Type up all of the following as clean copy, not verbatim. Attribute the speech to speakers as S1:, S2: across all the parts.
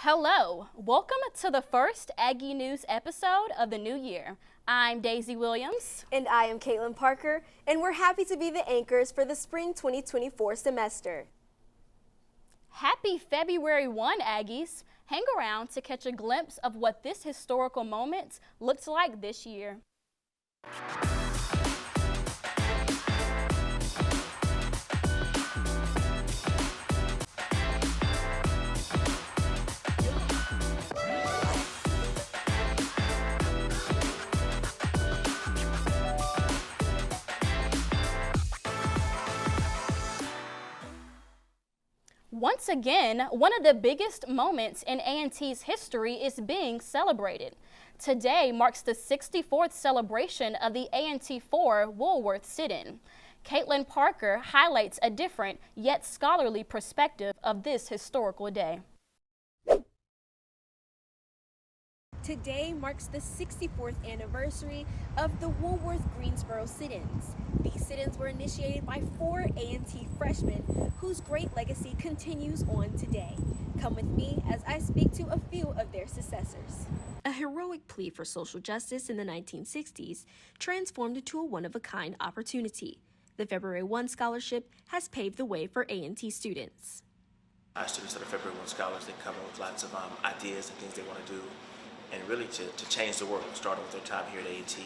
S1: Hello, welcome to the first Aggie News episode of the new year. I'm Daisy Williams.
S2: And I am Caitlin Parker, and we're happy to be the anchors for the spring 2024 semester.
S1: Happy February 1, Aggies. Hang around to catch a glimpse of what this historical moment looks like this year. Once again, one of the biggest moments in A&T's history is being celebrated. Today marks the 64th celebration of the A&T 4 Woolworth Sit-In. Caitlin Parker highlights a different yet scholarly perspective of this historical day.
S2: Today marks the 64th anniversary of the Woolworth Greensboro sit-ins. These sit-ins were initiated by 4 A&T freshmen whose great legacy continues on today. Come with me as I speak to a few of their successors.
S3: A heroic plea for social justice in the 1960s transformed into a one-of-a-kind opportunity. The February 1 scholarship has paved the way for A&T students.
S4: Our students that are February 1 scholars, they come in with lots of ideas and things they want to do, and really to change the world, starting with their time here at A&T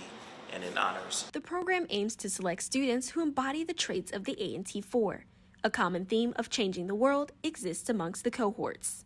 S4: and in honors.
S3: The program aims to select students who embody the traits of the A&T 4. A common theme of changing the world exists amongst the cohorts.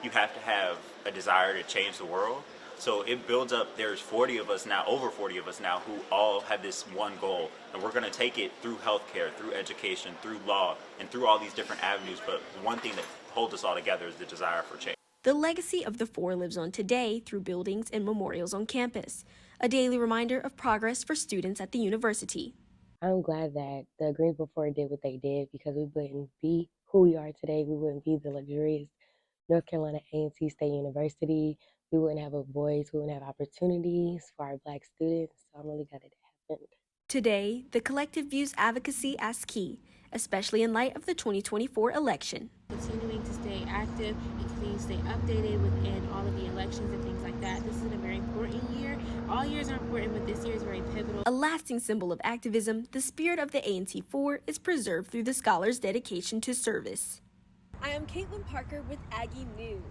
S5: You have to have a desire to change the world. So it builds up, there's 40 of us now, over 40 of us now, who all have this one goal. And we're going to take it through healthcare, through education, through law, and through all these different avenues. But one thing that holds us all together is the desire for change.
S3: The legacy of the 4 lives on today through buildings and memorials on campus, a daily reminder of progress for students at the university.
S6: I'm glad that the Greensboro 4 did what they did, because we wouldn't be who we are today. We wouldn't be the luxurious North Carolina A&T State University. We wouldn't have a voice, we wouldn't have opportunities for our Black students. So I'm really glad it happened.
S3: Today, the collective views advocacy as key, especially in light of the 2024 election.
S7: Continuing to stay active and continuing to stay updated within all of the elections and things like that. This is a very important year. All years are important, but this year is very pivotal.
S3: A lasting symbol of activism, the spirit of the A&T 4 is preserved through the scholars' dedication to service.
S2: I am Caitlin Parker with Aggie News.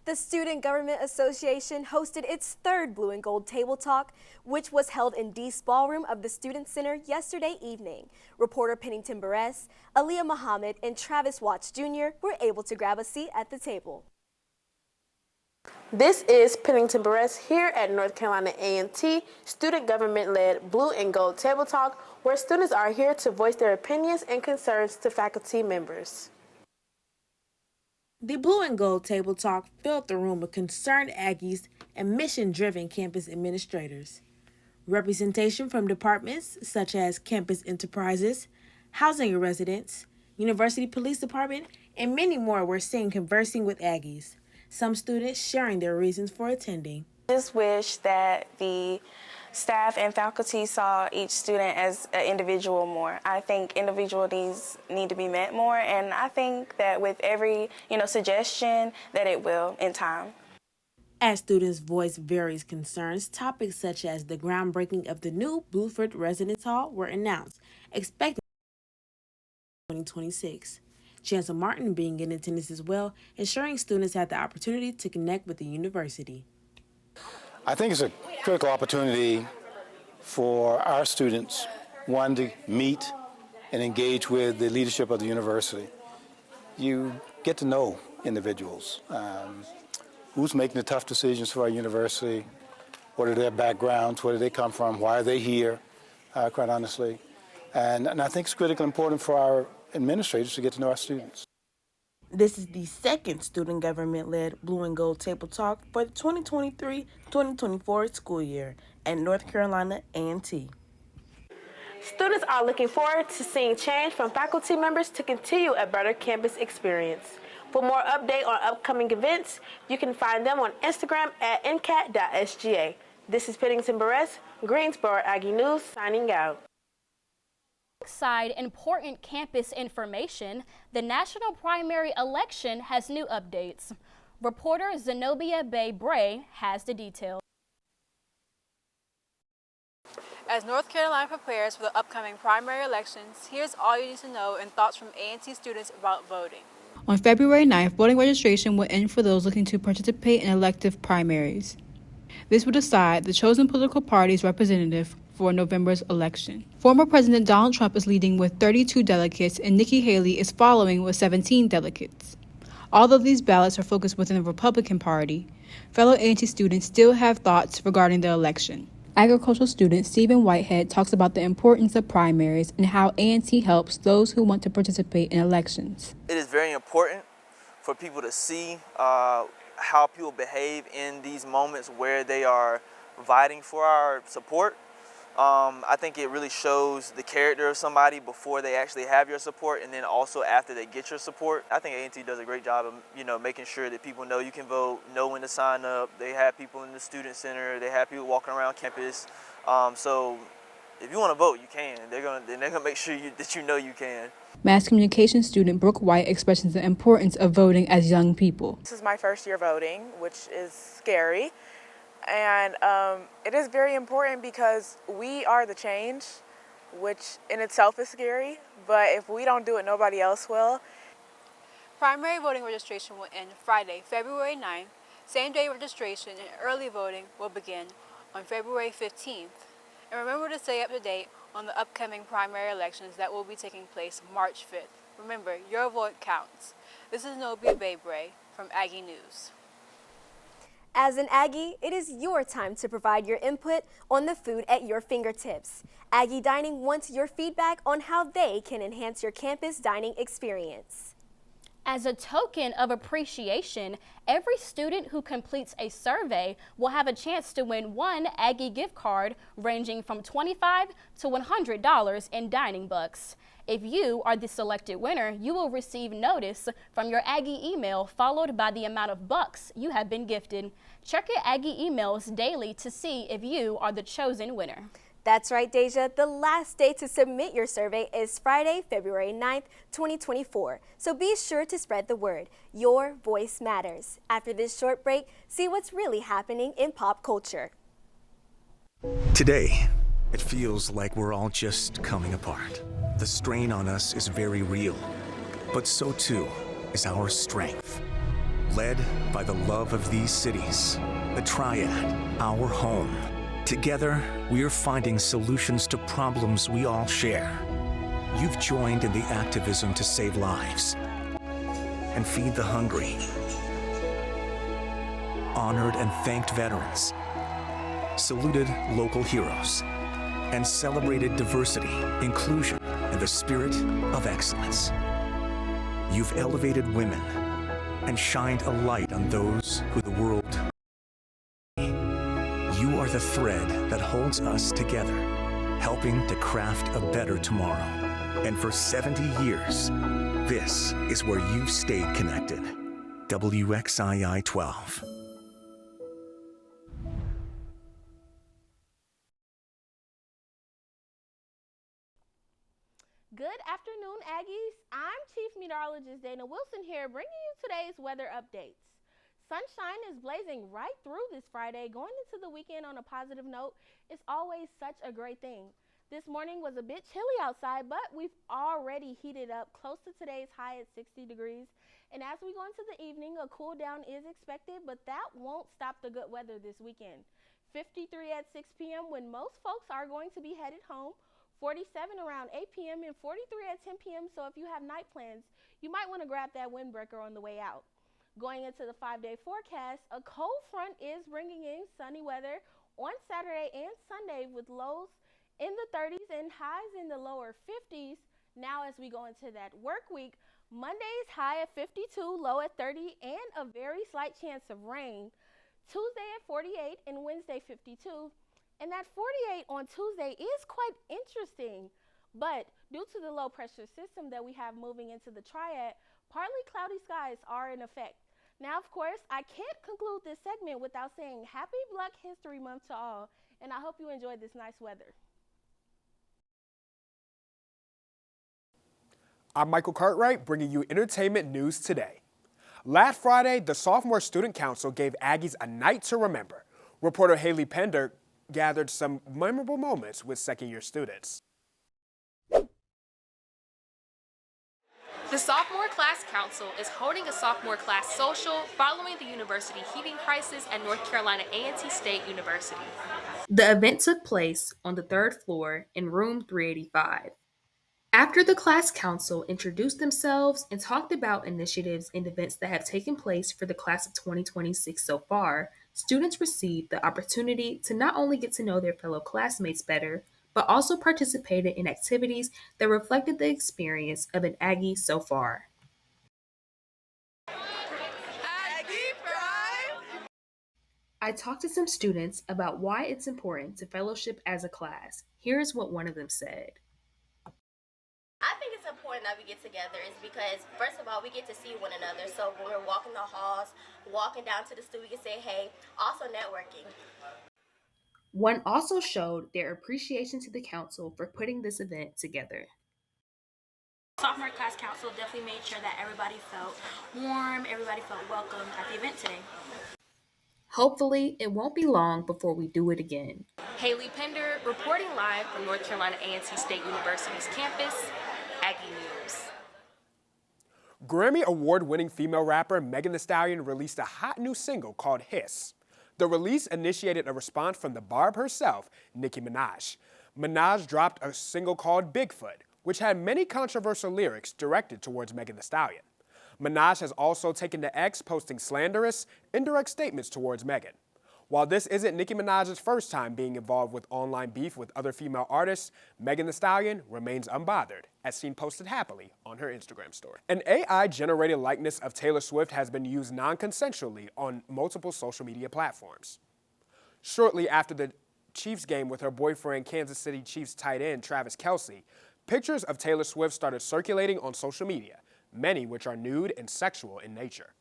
S2: The Student Government Association hosted its third Blue and Gold Table Talk, which was held in Dee's Ballroom of the Student Center yesterday evening. Reporter Pennington Beres, Aaliyah Muhammad, and Travis Watts Jr. were able to grab a seat at the table.
S8: This is Pennington Beres here at North Carolina A&T Student Government-led Blue and Gold Table Talk, where students are here to voice their opinions and concerns to faculty members.
S9: The Blue and Gold Table Talk filled the room with concerned Aggies and mission-driven campus administrators. Representation from departments such as Campus Enterprises, Housing and Residence, University Police Department, and many more were seen conversing with Aggies, some students sharing their reasons for attending.
S10: I just wish that the staff and faculty saw each student as an individual more. I think individual needs need to be met more, and I think that with every, suggestion that it will in time.
S9: As students voiced various concerns, topics such as the groundbreaking of the new Blueford Residence Hall were announced, expected in 2026. Chancellor Martin being in attendance as well, ensuring students had the opportunity to connect with the university.
S11: I think it's a critical opportunity for our students, one, to meet and engage with the leadership of the university. You get to know individuals, who's making the tough decisions for our university, what are their backgrounds, where do they come from, why are they here, quite honestly. And I think it's critically important for our administrators to get to know our students.
S9: This is the second student government-led Blue and Gold Table Talk for the 2023-2024 school year at North Carolina A&T.
S8: Students are looking forward to seeing change from faculty members to continue a better campus experience. For more update on upcoming events, you can find them on Instagram at ncat.sga. This is Pennington Beres, Greensboro Aggie News, signing out.
S1: Alongside important campus information, the national primary election has new updates. Reporter Zenobia Bay Bray has the details.
S12: As North Carolina prepares for the upcoming primary elections, here's all you need to know and thoughts from A&T students about voting.
S13: On February 9th, voting registration will end for those looking to participate in elective primaries. This will decide the chosen political party's representative for November's election. Former President Donald Trump is leading with 32 delegates, and Nikki Haley is following with 17 delegates. Although these ballots are focused within the Republican Party, fellow A&T students still have thoughts regarding the election. Agricultural student Stephen Whitehead talks about the importance of primaries and how A&T helps those who want to participate in elections.
S14: It is very important for people to see how people behave in these moments where they are providing for our support. I think it really shows the character of somebody before they actually have your support, and then also after they get your support. I think A&T does a great job of, making sure that people know you can vote, know when to sign up. They have people in the student center. They have people walking around campus. So if you want to vote, you can. They're gonna make sure that you know you can.
S13: Mass communication student Brooke White expresses the importance of voting as young people.
S15: This is my first year voting, which is scary. And it is very important because we are the change, which in itself is scary, but if we don't do it, nobody else will.
S12: Primary voting registration will end Friday, February 9th. Same-day registration and early voting will begin on February 15th. And remember to stay up to date on the upcoming primary elections that will be taking place March 5th. Remember, your vote counts. This is Zenobia Bay Bray from Aggie News.
S2: As an Aggie, it is your time to provide your input on the food at your fingertips. Aggie Dining wants your feedback on how they can enhance your campus dining experience.
S1: As a token of appreciation, every student who completes a survey will have a chance to win one Aggie gift card ranging from $25 to $100 in dining bucks. If you are the selected winner, you will receive notice from your Aggie email followed by the amount of bucks you have been gifted. Check your Aggie emails daily to see if you are the chosen winner.
S2: That's right, Deja. The last day to submit your survey is Friday, February 9th, 2024. So be sure to spread the word. Your voice matters. After this short break, see what's really happening in pop culture.
S16: Today, it feels like we're all just coming apart. The strain on us is very real, but so too is our strength. Led by the love of these cities, the triad, our home. Together, we are finding solutions to problems we all share. You've joined in the activism to save lives and feed the hungry, honored and thanked veterans, saluted local heroes, and celebrated diversity, inclusion, and the spirit of excellence. You've elevated women and shined a light on those who the world. You are the thread that holds us together, helping to craft a better tomorrow. And for 70 years, this is where you've stayed connected. WXII 12.
S17: Good afternoon, Aggies. I'm Chief Meteorologist Dana Wilson here, bringing you today's weather updates. Sunshine is blazing right through this Friday. Going into the weekend on a positive note is always such a great thing. This morning was a bit chilly outside, but we've already heated up close to today's high at 60 degrees. And as we go into the evening, a cool down is expected, but that won't stop the good weather this weekend. 53 at 6 p.m. when most folks are going to be headed home. 47 around 8 p.m. and 43 at 10 p.m. So if you have night plans, you might want to grab that windbreaker on the way out. Going into the 5-day forecast, a cold front is bringing in sunny weather on Saturday and Sunday with lows in the 30s and highs in the lower 50s. Now as we go into that work week, Monday's high at 52, low at 30, and a very slight chance of rain. Tuesday at 48 and Wednesday 52. And that 48 on Tuesday is quite interesting, but due to the low pressure system that we have moving into the triad, partly cloudy skies are in effect. Now, of course, I can't conclude this segment without saying Happy Black History Month to all, and I hope you enjoyed this nice weather.
S18: I'm Michael Cartwright, bringing you entertainment news today. Last Friday, the Sophomore Student Council gave Aggies a night to remember. Reporter Haley Pender gathered some memorable moments with second-year students.
S19: The Sophomore Class Council is holding a sophomore class social following the university heating crisis at North Carolina A&T State University. The event took place on the 3rd floor in room 385. After the class council introduced themselves and talked about initiatives and events that have taken place for the class of 2026 so far, students received the opportunity to not only get to know their fellow classmates better, but also participated in activities that reflected the experience of an Aggie so far. I talked to some students about why it's important to fellowship as a class. Here's what one of them said.
S20: I think it's important that we get together is because, first of all, we get to see one another. So when we're walking the halls, walking down to the stool, we can say, hey, also networking.
S19: One also showed their appreciation to the council for putting this event together.
S21: Sophomore Class Council definitely made sure that everybody felt warm, everybody felt welcome at the event today.
S19: Hopefully, it won't be long before we do it again. Haley Pender, reporting live from North Carolina A&T State University's campus, Aggie News.
S18: Grammy Award-winning female rapper Megan Thee Stallion released a hot new single called Hiss. The release initiated a response from the Barb herself, Nicki Minaj. Minaj dropped a single called Bigfoot, which had many controversial lyrics directed towards Megan Thee Stallion. Minaj has also taken to X, posting slanderous, indirect statements towards Megan. While this isn't Nicki Minaj's first time being involved with online beef with other female artists, Megan Thee Stallion remains unbothered, as seen posted happily on her Instagram story. An AI-generated likeness of Taylor Swift has been used non-consensually on multiple social media platforms. Shortly after the Chiefs game with her boyfriend, Kansas City Chiefs tight end Travis Kelce, pictures of Taylor Swift started circulating on social media, many which are nude and sexual in nature.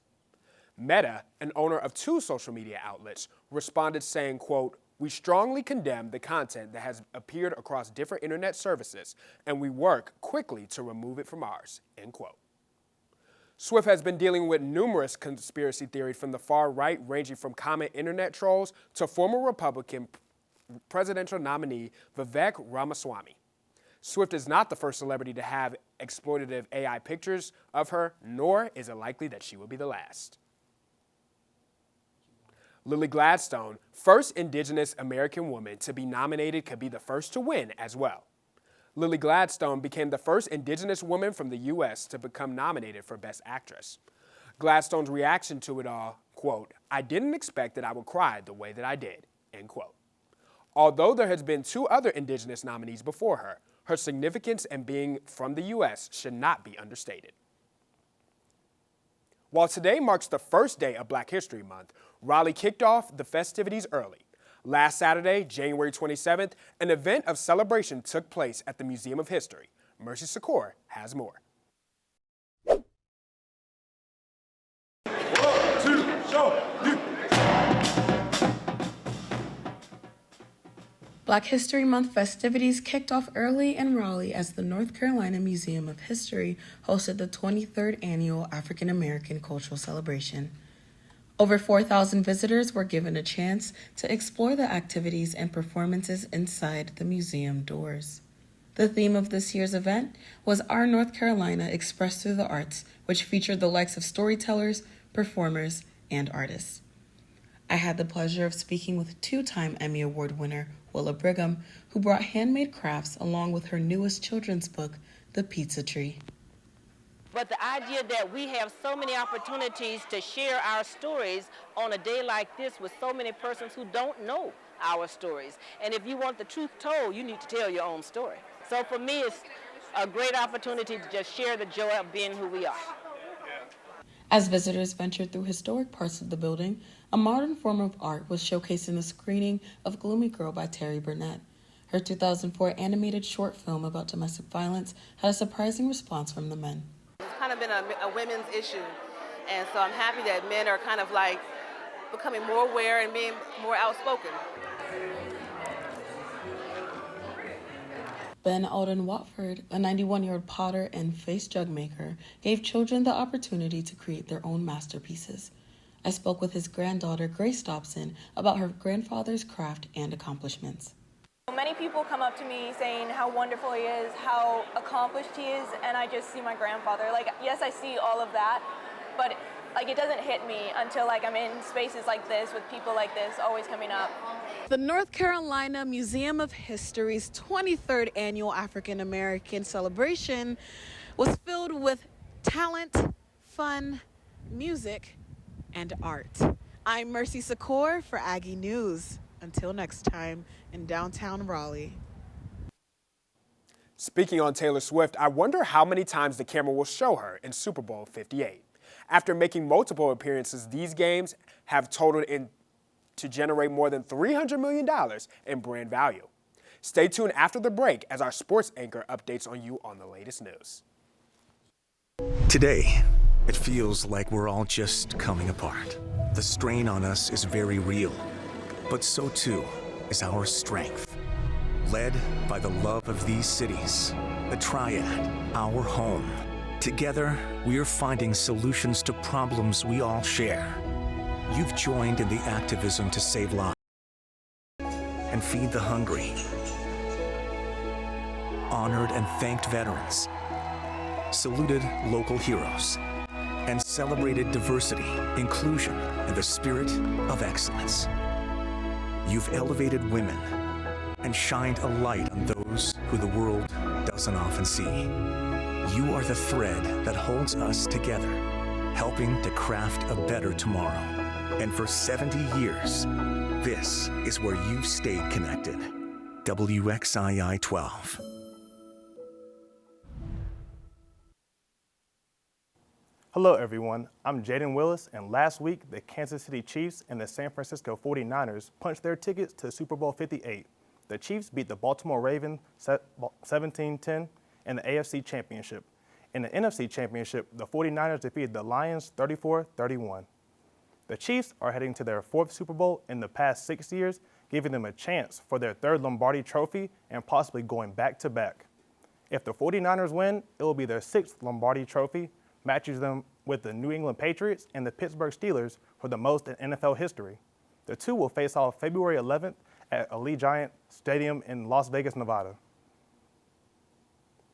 S18: Meta, an owner of 2 social media outlets, responded saying, quote, "We strongly condemn the content that has appeared across different internet services, and we work quickly to remove it from ours," end quote. Swift has been dealing with numerous conspiracy theories from the far right, ranging from common internet trolls to former Republican presidential nominee Vivek Ramaswamy. Swift is not the first celebrity to have exploitative AI pictures of her, nor is it likely that she will be the last. Lily Gladstone, first Indigenous American woman to be nominated, could be the first to win as well. Lily Gladstone became the first Indigenous woman from the U.S. to become nominated for Best Actress. Gladstone's reaction to it all, quote, "I didn't expect that I would cry the way that I did," end quote. Although there has been 2 other Indigenous nominees before her, her significance in being from the U.S. should not be understated. While today marks the first day of Black History Month, Raleigh kicked off the festivities early. Last Saturday, January 27th, an event of celebration took place at the Museum of History. Mercy Secor has more.
S22: Black History Month festivities kicked off early in Raleigh as the North Carolina Museum of History hosted the 23rd Annual African American Cultural Celebration. Over 4,000 visitors were given a chance to explore the activities and performances inside the museum doors. The theme of this year's event was Our North Carolina Expressed Through the Arts, which featured the likes of storytellers, performers, and artists. I had the pleasure of speaking with 2-time Emmy Award winner Willa Brigham, who brought handmade crafts along with her newest children's book, The Pizza Tree.
S23: But the idea that we have so many opportunities to share our stories on a day like this with so many persons who don't know our stories. And if you want the truth told, you need to tell your own story. So for me, it's a great opportunity to just share the joy of being who we are.
S22: As visitors ventured through historic parts of the building, a modern form of art was showcased in the screening of Gloomy Girl by Terry Burnett. Her 2004 animated short film about domestic violence had a surprising response from the men.
S24: It's kind of been a women's issue, and so I'm happy that men are kind of like becoming more aware and being more outspoken.
S22: Ben Alden Watford, a 91-year-old potter and face jug maker, gave children the opportunity to create their own masterpieces. I spoke with his granddaughter, Grace Dobson, about her grandfather's craft and accomplishments.
S4: Many people come up to me saying how wonderful he is, how accomplished he is, and I just see my grandfather. Like, yes, I see all of that, but it doesn't hit me until I'm in spaces like this with people like this always coming up.
S5: The North Carolina Museum of History's 23rd annual African American celebration was filled with talent, fun, music, and art. I'm Mercy Secor for Aggie News. Until next time in downtown Raleigh.
S18: Speaking on Taylor Swift, I wonder how many times the camera will show her in Super Bowl 58. After making multiple appearances, these games have totaled to generate more than $300 million in brand value. Stay tuned after the break as our sports anchor updates on you on the latest news.
S16: Today, it feels like we're all just coming apart. The strain on us is very real, but so too is our strength. Led by the love of these cities, the triad, our home. Together, we are finding solutions to problems we all share. You've joined in the activism to save lives and feed the hungry, honored and thanked veterans, saluted local heroes, and celebrated diversity, inclusion, and the spirit of excellence. You've elevated women and shined a light on those who the world doesn't often see. You are the thread that holds us together, helping to craft a better tomorrow. And for 70 years, this is where you've stayed connected. WXII 12.
S6: Hello everyone, I'm Jaden Willis, and last week the Kansas City Chiefs and the San Francisco 49ers punched their tickets to Super Bowl 58. The Chiefs beat the Baltimore Ravens 17-10 in the AFC Championship. In the NFC Championship, the 49ers defeated the Lions 34-31. The Chiefs are heading to their fourth Super Bowl in the past 6 years, giving them a chance for their third Lombardi trophy and possibly going back-to-back. If the 49ers win, it will be their sixth Lombardi trophy, matches them with the New England Patriots and the Pittsburgh Steelers for the most in NFL history. The two will face off February 11th at Allegiant Stadium in Las Vegas, Nevada.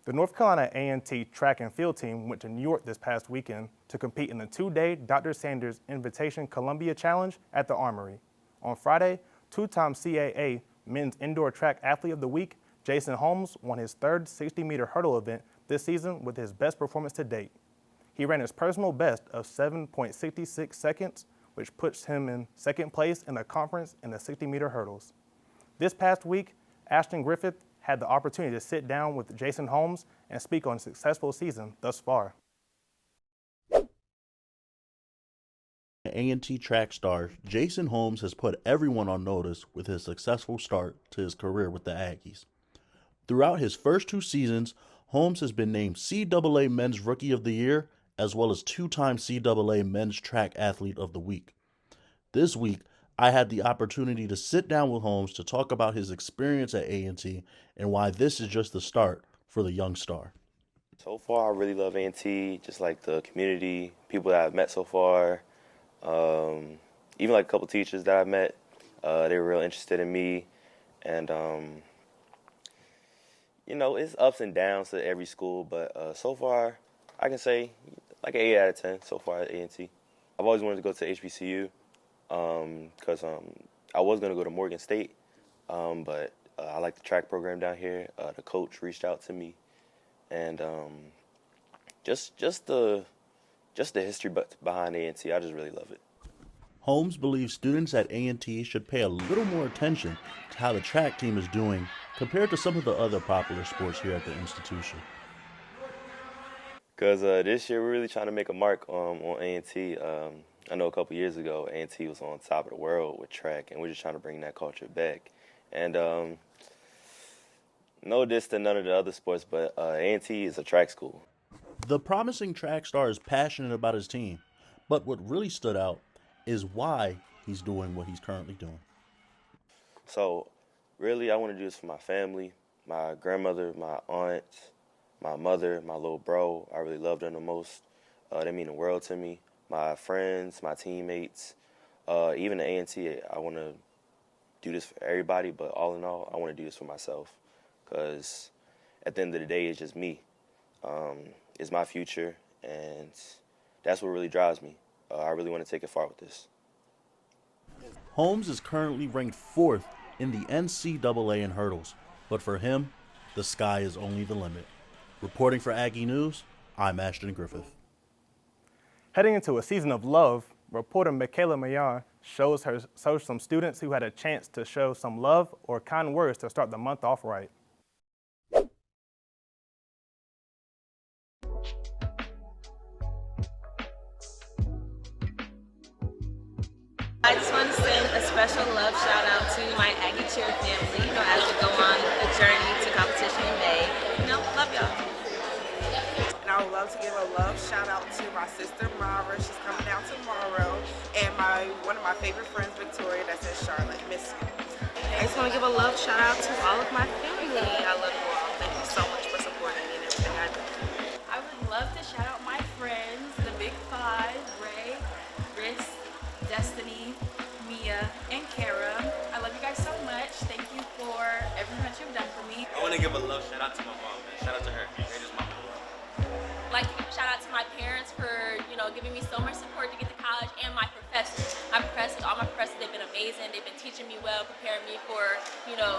S6: The North Carolina A&T track and field team went to New York this past weekend to compete in the two-day Dr. Sanders Invitation Columbia Challenge at the Armory. On Friday, two-time CAA Men's Indoor Track Athlete of the Week, Jason Holmes, won his third 60-meter hurdle event this season with his best performance to date. He ran his personal best of 7.66 seconds, which puts him in second place in the conference in the 60-meter hurdles. This past week, Ashton Griffith had the opportunity to sit down with Jason Holmes and speak on a successful season thus far.
S7: A&T track star Jason Holmes has put everyone on notice with his successful start to his career with the Aggies. Throughout his first two seasons, Holmes has been named CAA Men's Rookie of the Year as well as two-time CAA Men's Track Athlete of the Week. This week, I had the opportunity to sit down with Holmes to talk about his experience at A&T and why this is just the start for the young star.
S25: So far, I really love A&T, just like the community, people that I've met so far, even like a couple teachers that I've met. They were real interested in me, and it's ups and downs to every school, but so far, I can say like an 8 out of 10 so far at A&T. I've always wanted to go to HBCU because I was going to go to Morgan State, but I like the track program down here. The coach reached out to me, and just the history behind A&T, I just really love it.
S7: Holmes believes students at A&T should pay a little more attention to how the track team is doing compared to some of the other popular sports here at the institution.
S25: Because this year we're really trying to make a mark on A&T. I know a couple years ago A&T was on top of the world with track, and we're just trying to bring that culture back. And no diss to none of the other sports, but A&T is a track school.
S7: The promising track star is passionate about his team, but what really stood out is why he's doing what he's currently doing.
S25: So really I want to do this for my family, my grandmother, my aunt, my mother, my little bro. I really love them the most. They mean the world to me. My friends, my teammates, even the A&T. I want to do this for everybody, but all in all, I want to do this for myself, because at the end of the day, it's just me. It's my future, and that's what really drives me. I really want to take it far with this.
S7: Holmes is currently ranked 4th in the NCAA in hurdles, but for him, the sky is only the limit. Reporting for Aggie News, I'm Ashton Griffith.
S6: Heading into a season of love, reporter Michaela Mayan shows some students who had a chance to show some love or kind words to start the month off right.
S3: I just want to send a special love shout out to my Aggie cheer family, as we go on a journey to competition in May. Love y'all.
S8: And I would love to give a love shout out to my sister Mara. She's coming down tomorrow, and one of my favorite friends, Victoria, that's in Charlotte. Miss you.
S3: I just want to give a love shout out to all of my family. I love you all. Thank you so much for supporting me and everything I do.
S21: I would love to shout out my friends, the Big Five, Ray, Riss, Destiny, Mia, and Kara. I love you guys so much. Thank you for everything that you've done for me.
S9: I want to give a love shout out to my mom, man. Shout out to her. Greatest mom.
S20: I'd like to give a shout out to my parents for, giving me so much support to get to college, and my professors. All my professors, they've been amazing. They've been teaching me well, preparing me for,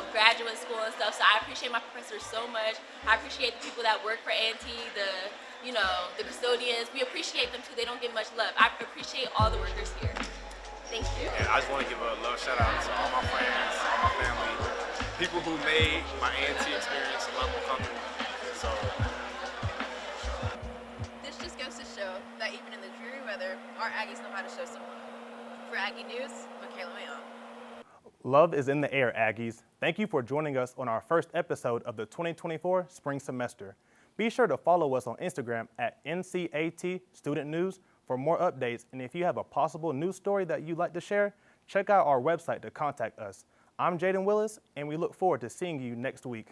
S20: graduate school and stuff. So I appreciate my professors so much. I appreciate the people that work for A&T, the custodians. We appreciate them too. They don't get much love. I appreciate all the workers here. Thank you.
S9: And I just want to give a love shout out to all my friends, all my family, people who made my A&T experience a lot more comfortable. So
S10: this just goes to show that even in the dreary weather, our Aggies know how to show some love. For Aggie News, Michaela Mayon.
S6: Love is in the air, Aggies. Thank you for joining us on our first episode of the 2024 spring semester. Be sure to follow us on Instagram at NCAT Student News for more updates, and if you have a possible news story that you'd like to share, check out our website to contact us. I'm Jaden Willis, and we look forward to seeing you next week.